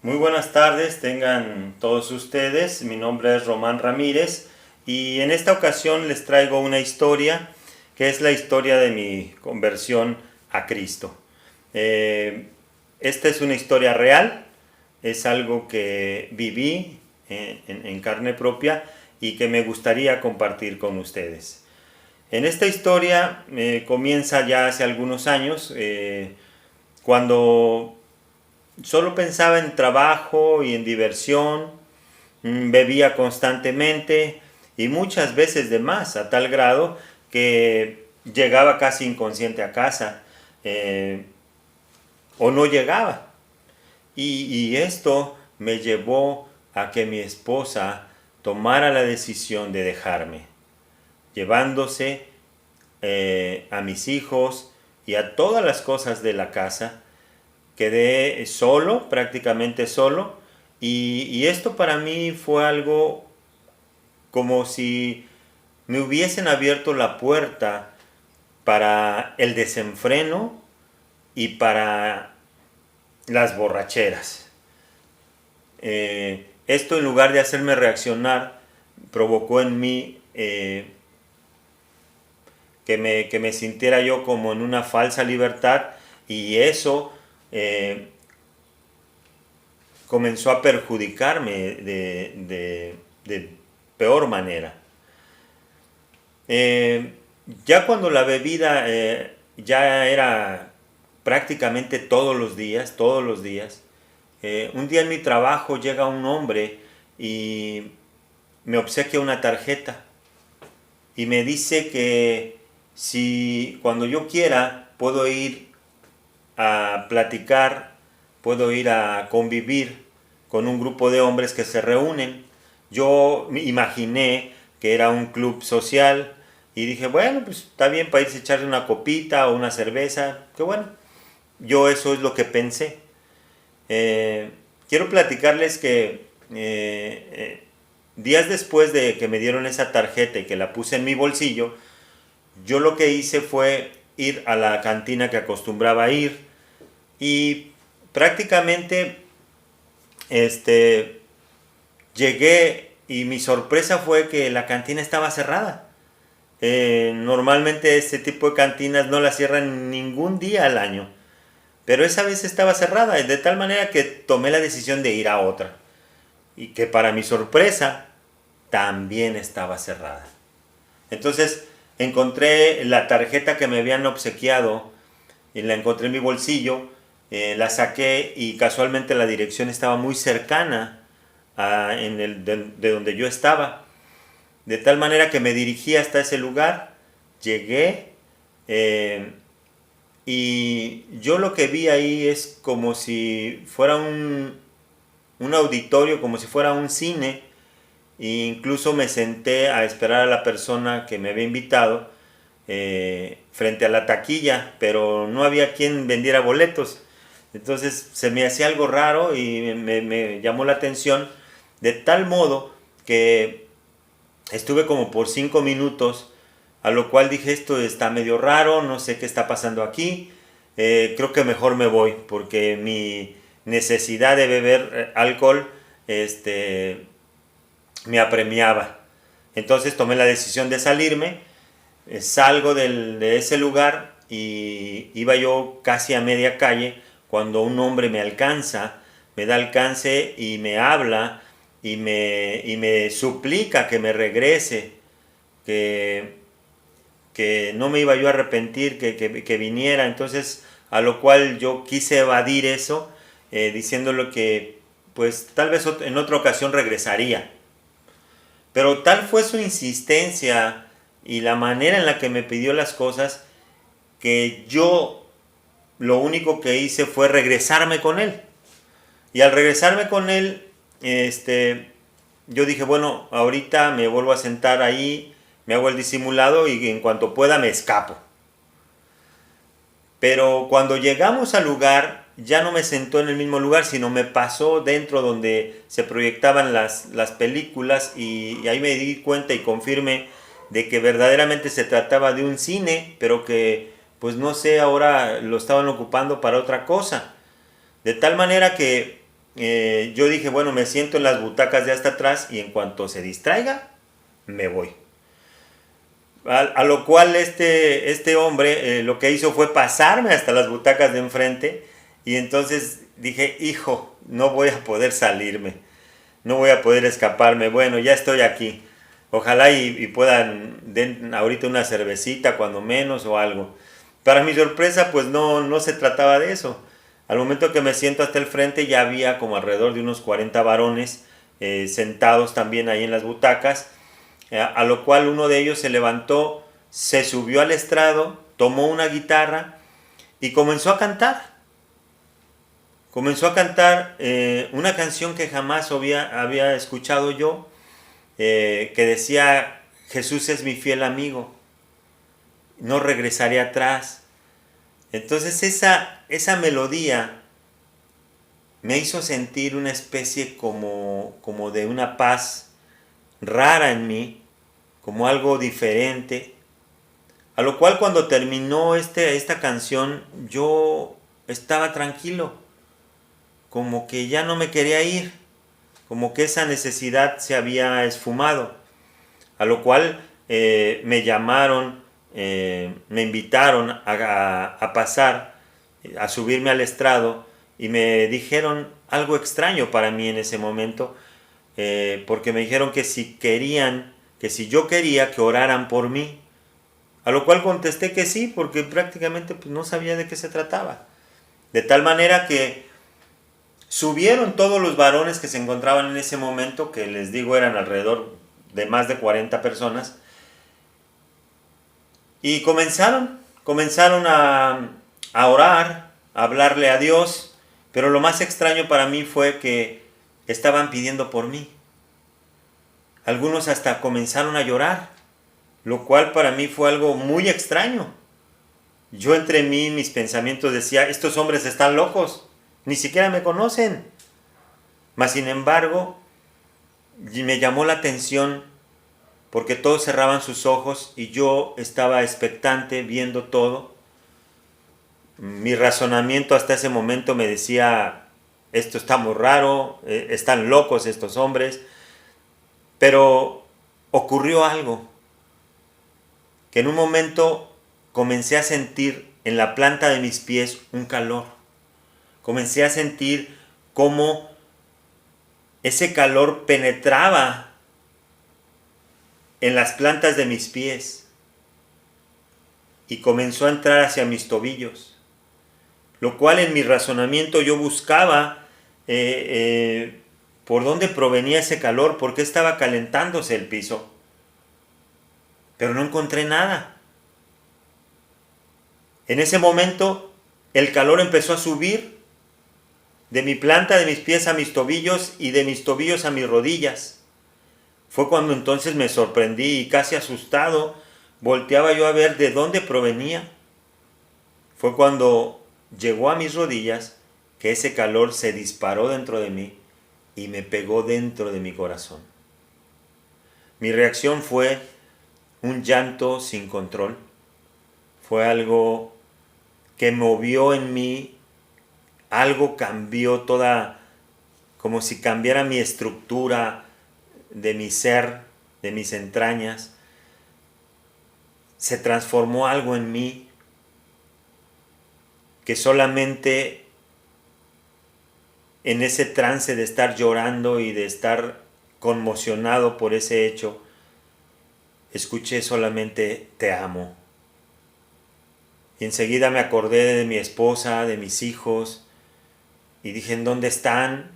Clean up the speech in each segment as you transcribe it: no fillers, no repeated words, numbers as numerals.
Muy buenas tardes, tengan todos ustedes. Mi nombre es Román Ramírez y en esta ocasión les traigo una historia que es la historia de mi conversión a Cristo. Eh, Esta es una historia real, es algo que viví en carne propia y que me gustaría compartir con ustedes. En esta historia comienza ya hace algunos años, cuando solo pensaba en trabajo y en diversión, bebía constantemente y muchas veces de más, a tal grado que llegaba casi inconsciente a casa, eh, o no llegaba. Y esto me llevó a que mi esposa tomara la decisión de dejarme, llevándose a mis hijos y a todas las cosas de la casa. Quedé solo, prácticamente solo, y esto para mí fue algo como si me hubiesen abierto la puerta para el desenfreno y para las borracheras. Esto, en lugar de hacerme reaccionar, provocó en mí que me sintiera yo como en una falsa libertad, y eso eh, comenzó a perjudicarme de peor manera. Eh, ya cuando la bebida ya era prácticamente todos los días, un día en mi trabajo llega un hombre y me obsequia una tarjeta y me dice que si cuando yo quiera puedo ir a platicar, puedo ir a convivir con un grupo de hombres que se reúnen. Yo me imaginé que era un club social y dije, bueno, pues está bien para irse a echarse una copita o una cerveza, qué bueno. Yo eso es lo que pensé. Quiero platicarles que días después de que me dieron esa tarjeta y que la puse en mi bolsillo, yo lo que hice fue ir a la cantina que acostumbraba a ir, y prácticamente este, llegué y mi sorpresa fue que la cantina estaba cerrada. Normalmente este tipo de cantinas no la cierran ningún día al año, pero esa vez estaba cerrada, de tal manera que tomé la decisión de ir a otra, y que para mi sorpresa también estaba cerrada. Entonces encontré la tarjeta que me habían obsequiado y la encontré en mi bolsillo, la saqué y casualmente la dirección estaba muy cercana de donde yo estaba, de tal manera que me dirigí hasta ese lugar, llegué, eh, y yo lo que vi ahí es como si fuera un auditorio, como si fuera un cine, e incluso me senté a esperar a la persona que me había invitado frente a la taquilla, pero no había quien vendiera boletos. Entonces se me hacía algo raro y me llamó la atención, de tal modo que estuve como por 5 minutos, a lo cual dije, esto está medio raro, no sé qué está pasando aquí, creo que mejor me voy porque mi necesidad de beber alcohol me apremiaba. Entonces tomé la decisión de salirme, salgo de ese lugar y iba yo casi a media calle cuando un hombre me alcanza, me da alcance y me habla y me suplica que me regrese, que, que no me iba yo a arrepentir, que viniera. Entonces, a lo cual yo quise evadir eso, diciéndole que pues tal vez en otra ocasión regresaría. Pero tal fue su insistencia y la manera en la que me pidió las cosas, que yo lo único que hice fue regresarme con él. Y al regresarme con él, yo dije, bueno, ahorita me vuelvo a sentar ahí, me hago el disimulado y en cuanto pueda me escapo. Pero cuando llegamos al lugar, ya no me sentó en el mismo lugar, sino me pasó dentro donde se proyectaban las películas, y ahí me di cuenta y confirmé de que verdaderamente se trataba de un cine, pero que pues no sé, ahora lo estaban ocupando para otra cosa. De tal manera que yo dije, bueno, me siento en las butacas de hasta atrás y en cuanto se distraiga, me voy. A lo cual este hombre lo que hizo fue pasarme hasta las butacas de enfrente y entonces dije, hijo, no voy a poder salirme, no voy a poder escaparme, bueno, ya estoy aquí. Ojalá y puedan den ahorita una cervecita cuando menos o algo. Para mi sorpresa, pues no se trataba de eso. Al momento que me siento hasta el frente ya había como alrededor de unos 40 varones sentados también ahí en las butacas, a lo cual uno de ellos se levantó, se subió al estrado, tomó una guitarra y comenzó a cantar. Comenzó a cantar una canción que jamás había escuchado yo, que decía, Jesús es mi fiel amigo, no regresaré atrás. Entonces esa melodía me hizo sentir una especie como de una paz rara en mí, como algo diferente, a lo cual cuando terminó esta canción yo estaba tranquilo, como que ya no me quería ir, como que esa necesidad se había esfumado, a lo cual me llamaron, me invitaron a pasar, a subirme al estrado y me dijeron algo extraño para mí en ese momento, porque me dijeron que si yo quería que oraran por mí, a lo cual contesté que sí, porque prácticamente pues, no sabía de qué se trataba. De tal manera que subieron todos los varones que se encontraban en ese momento, que les digo eran alrededor de más de 40 personas, y comenzaron a orar, a hablarle a Dios, pero lo más extraño para mí fue que estaban pidiendo por mí. Algunos hasta comenzaron a llorar, lo cual para mí fue algo muy extraño. Yo entre mí, mis pensamientos decía, estos hombres están locos, ni siquiera me conocen. Mas sin embargo, me llamó la atención porque todos cerraban sus ojos y yo estaba expectante viendo todo. Mi razonamiento hasta ese momento me decía, esto está muy raro, están locos estos hombres, pero ocurrió algo, que en un momento comencé a sentir en la planta de mis pies un calor. Comencé a sentir cómo ese calor penetraba en las plantas de mis pies y comenzó a entrar hacia mis tobillos, lo cual en mi razonamiento yo buscaba por dónde provenía ese calor, por qué estaba calentándose el piso, pero no encontré nada. En ese momento el calor empezó a subir de mi planta de mis pies a mis tobillos y de mis tobillos a mis rodillas. Fue cuando entonces me sorprendí y casi asustado volteaba yo a ver de dónde provenía. Fue cuando llegó a mis rodillas que ese calor se disparó dentro de mí y me pegó dentro de mi corazón. Mi reacción fue un llanto sin control. Fue algo que movió en mí, algo cambió toda, como si cambiara mi estructura de mi ser, de mis entrañas. Se transformó algo en mí que solamente en ese trance de estar llorando y de estar conmocionado por ese hecho, escuché solamente te amo. Y enseguida me acordé de mi esposa, de mis hijos, y dije, ¿en dónde están?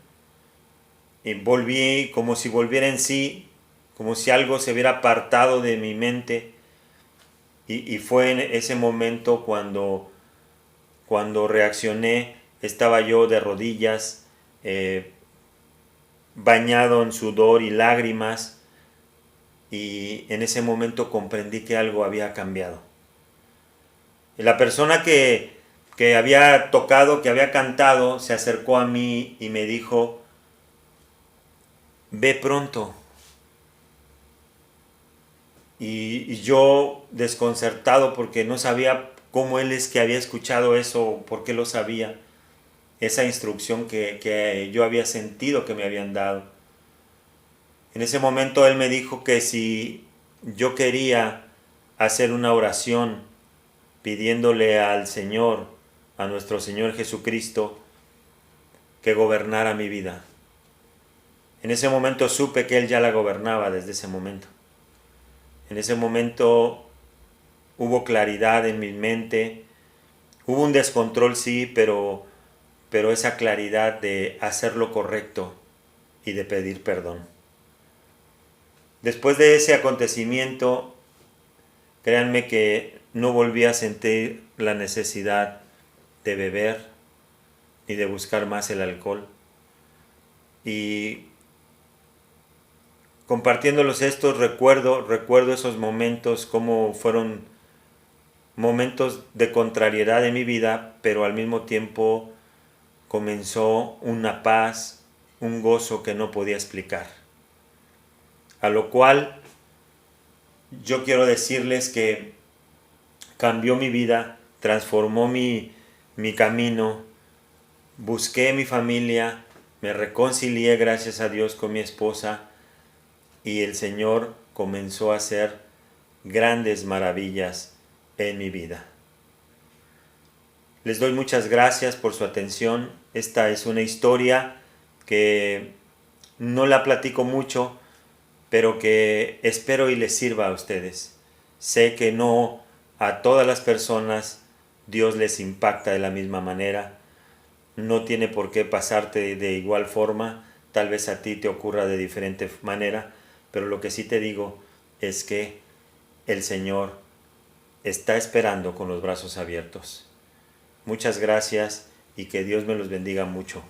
Y volví como si volviera en sí, como si algo se hubiera apartado de mi mente. Y fue en ese momento cuando reaccioné, estaba yo de rodillas, bañado en sudor y lágrimas, y en ese momento comprendí que algo había cambiado. La persona que había tocado, que había cantado, se acercó a mí y me dijo, ve pronto. Y yo desconcertado porque no sabía cómo él es que había escuchado eso o por qué lo sabía. esa instrucción que yo había sentido que me habían dado. En ese momento Él me dijo que si yo quería hacer una oración pidiéndole al Señor, a nuestro Señor Jesucristo, que gobernara mi vida. En ese momento supe que Él ya la gobernaba desde ese momento. En ese momento hubo claridad en mi mente, hubo un descontrol, sí, pero esa claridad de hacer lo correcto y de pedir perdón. Después de ese acontecimiento, créanme que no volví a sentir la necesidad de beber ni de buscar más el alcohol. Y compartiéndolos estos, recuerdo esos momentos, como fueron momentos de contrariedad en mi vida, pero al mismo tiempo comenzó una paz, un gozo que no podía explicar. A lo cual yo quiero decirles que cambió mi vida, transformó mi camino, busqué mi familia, me reconcilié, gracias a Dios, con mi esposa, y el Señor comenzó a hacer grandes maravillas en mi vida. Les doy muchas gracias por su atención. Esta es una historia que no la platico mucho, pero que espero y les sirva a ustedes. Sé que no a todas las personas Dios les impacta de la misma manera. No tiene por qué pasarte de igual forma. Tal vez a ti te ocurra de diferente manera, pero lo que sí te digo es que el Señor está esperando con los brazos abiertos. Muchas gracias y que Dios me los bendiga mucho.